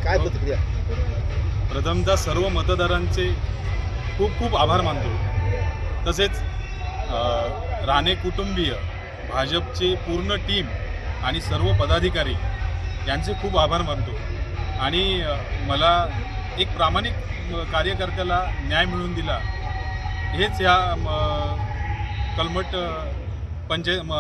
काय प्रतिक्रिया? प्रथमतः सर्व मतदारांचे खूप खूप आभार मानतो. तसेच राणे कुटुंबीय, भाजपचे पूर्ण टीम आणि सर्व पदाधिकारी यांचे खूप आभार मानतो. आणि मला एक प्रामाणिक कार्यकर्त्याला न्याय मिळवून दिला हेच या कलमट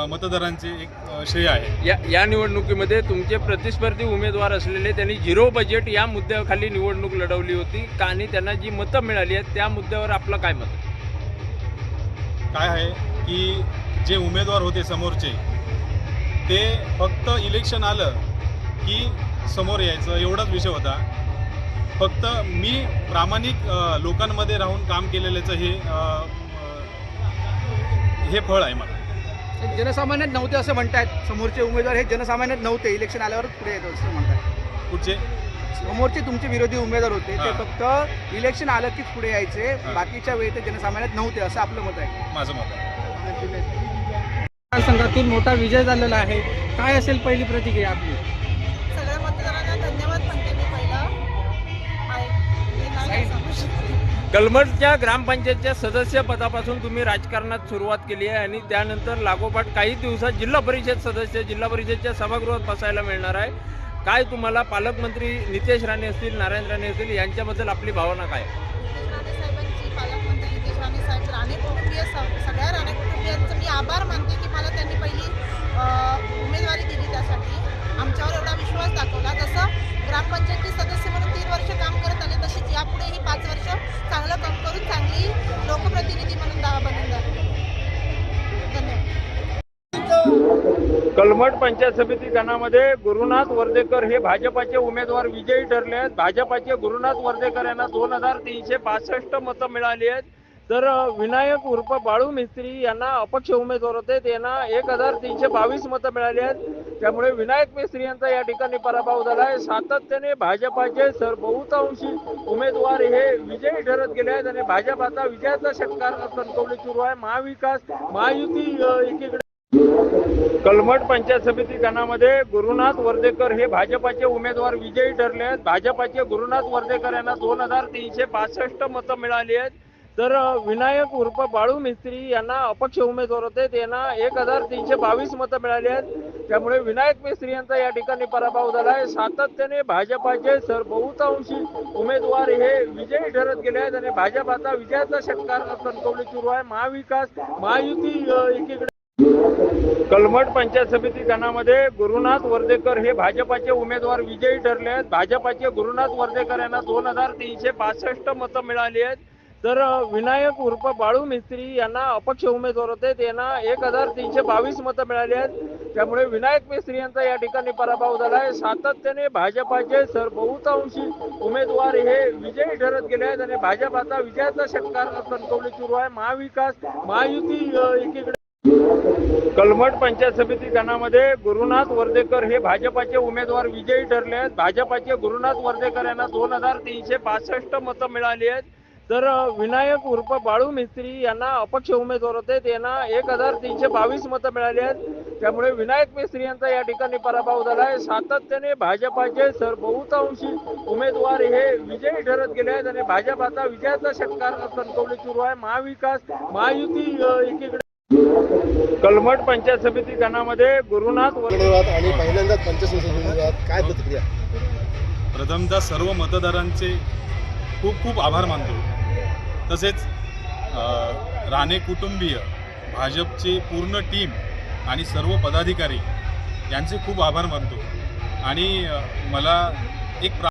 मतदारांचे एक श्रेय आहे. या निवडणुकीमध्ये तुमचे प्रतिस्पर्धी उमेदवार असलेले त्यांनी झिरो बजेट या मुद्द्याखाली निवडणूक लढवली होती का, आणि त्यांना जी मतं मिळाली आहेत त्या मुद्द्यावर आपलं काय मत? काय आहे की जे उमेदवार होते समोरचे ते फक्त इलेक्शन आलं की समोर यायचं एवढाच विषय होता. फक्त मी प्रामाणिक लोकांमध्ये राहून काम केलेल्याचं हे फळ आहे मला. जनसामान्यात नव्हते असं म्हणतायत समोरचे उमेदवार, हे जनसामान्यात नव्हते, इलेक्शन आल्यावर पुढे येतो असं म्हणतात. कुठचे? समोरचे तुमचे विरोधी उमेदवार होते ते फक्त इलेक्शन आलं कीच पुढे यायचे, बाकीच्या वेळी ते जनसामान्यात नव्हते असं आपलं मत आहे. माझं मत आहे. संघातून मोठा विजय झालेला आहे, काय असेल पहिली प्रतिक्रिया आपली? सगळ्या मतदारांना धन्यवाद म्हणते मी पहिलं. कलमटच्या ग्रामपंचायतच्या सदस्य पदापासून तुम्ही राजकारणात सुरुवात केली आहे आणि त्यानंतर लागोपाठ काही दिवसात जिल्हा परिषद सदस्य, जिल्हा परिषदच्या सभागृहात बसायला मिळणार आहे. काय तुम्हाला पालकमंत्री नितेश राणे असतील, नारायण राणे असतील यांच्याबद्दल आपली भावना काय? राणे साहेबांची, पालकमंत्री नितेश राणे साहेब, राणे कुटुंबीय, सगळ्या राणे कुटुंबियांचं मी आभार मानते की मला त्यांनी पहिली उमेदवारी दिली, त्यासाठी आमच्यावर एवढा विश्वास दाखवला. जसं ग्रामपंचायतचे सदस्य म्हणून 3 वर्ष काम करत आले, तशीच यापुढेही 5 वर्ष चांगलं काम करून चांगली लोकप्रतिनिधी म्हणून बनून जातो. धन्यवाद. कलमट पंचायत समिती गणामध्ये गुरुनाथ वर्देकर हे भाजपाचे उमेदवार विजयी ठरले आहेत. भाजपाचे गुरुनाथ वर्देकर यांना 2365 मतं मिळाली आहेत. तर विनायक उर्फ बाळू मिस्त्री यांना अपक्ष उमेदवार होते, त्यांना 1322 मतं मिळाली आहेत. त्यामुळे विनायक मिस्त्री यांचा या ठिकाणी पराभव झाला आहे. सातत्याने भाजपाचे बहुतांशी उमेदवार हे विजयी ठरत गेले आहेत आणि भाजप आता विजयाचा षटकार कणकवली सुरू आहे. महाविकास महायुती एकीकडे. कलमट पंचायत समिती गणामध्ये गुरुनाथ वर्देकर हे भाजपाचे उमेदवार विजयी ठरले आहेत. भाजपाचे गुरुनाथ वर्देकर यांना 2365 मतं मिळाली आहेत. तर विनायक उर्फ बाळू मिस्त्री यांना अपक्ष उमेदवार होते, त्यांना 1322 मतं मिळाली आहेत. त्यामुळे विनायक मिस्त्री यांचा या ठिकाणी पराभव झाला आहे. सातत्याने भाजपाचे बहुतांशी उमेदवार हे विजयी ठरत गेले आहेत आणि भाजप आता विजयाचा षटकार कणकवली सुरू आहे. महाविकास महायुती एकीकडे. कलमट पंचायत समिती गणामध्ये गुरुनाथ वर्देकर हे भाजपाचे उमेदवार विजयी ठरले आहेत. भाजपाचे गुरुनाथ वर्देकर यांना 2365 मतं मिळाली आहेत. तर विनायक उर्फ बाळू मिस्त्री यांना अपक्ष उमेदवार होते, त्यांना 1322 मतं मिळाली आहेत. त्यामुळे विनायक मिस्त्री यांचा या ठिकाणी पराभव झाला आहे. सातत्याने भाजपाचे बहुतांशी उमेदवार हे विजयी ठरत गेले आहेत आणि भाजप आता विजयाचा षटकार कणकवली सुरू आहे. महाविकास महायुती एकीकडे. कलमट पंचायत समिती गणामध्ये गुरुनाथ वर्देकर हे भाजपाचे उमेदवार विजयी ठरले आहेत. भाजपाचे गुरुनाथ वर्देकर यांना 2365 मतं मिळाली आहेत. तर विनायक उर्फ बाळू मिस्त्री यांना अपक्ष उमेदवार होते, त्यांना 1322 मतं मिळाली आहेत. त्यामुळे विनायक मिस्त्री यांचा या ठिकाणी पराभव झाला आहे. सातत्याने भाजपाचे बहुतांशी उमेदवार हे विजयी ठरत गेले आहेत आणि भाजप आता विजयाचा षटकार कणकवली सुरू आहे. महाविकास महायुती एकीकडे. कलमट पंचायत समिती गणामध्ये गुरुनाथ आणि पहिल्यांदाच पंचायत समितीत काय प्रतिक्रिया? प्रथमतः सर्व मतदारांचे खूप खूप आभार मानतो. तसेच राणे कुटुंबीय, भाजपचे पूर्ण टीम आणि सर्व पदाधिकारी यांचे खूप आभार मानतो. आणि मला एक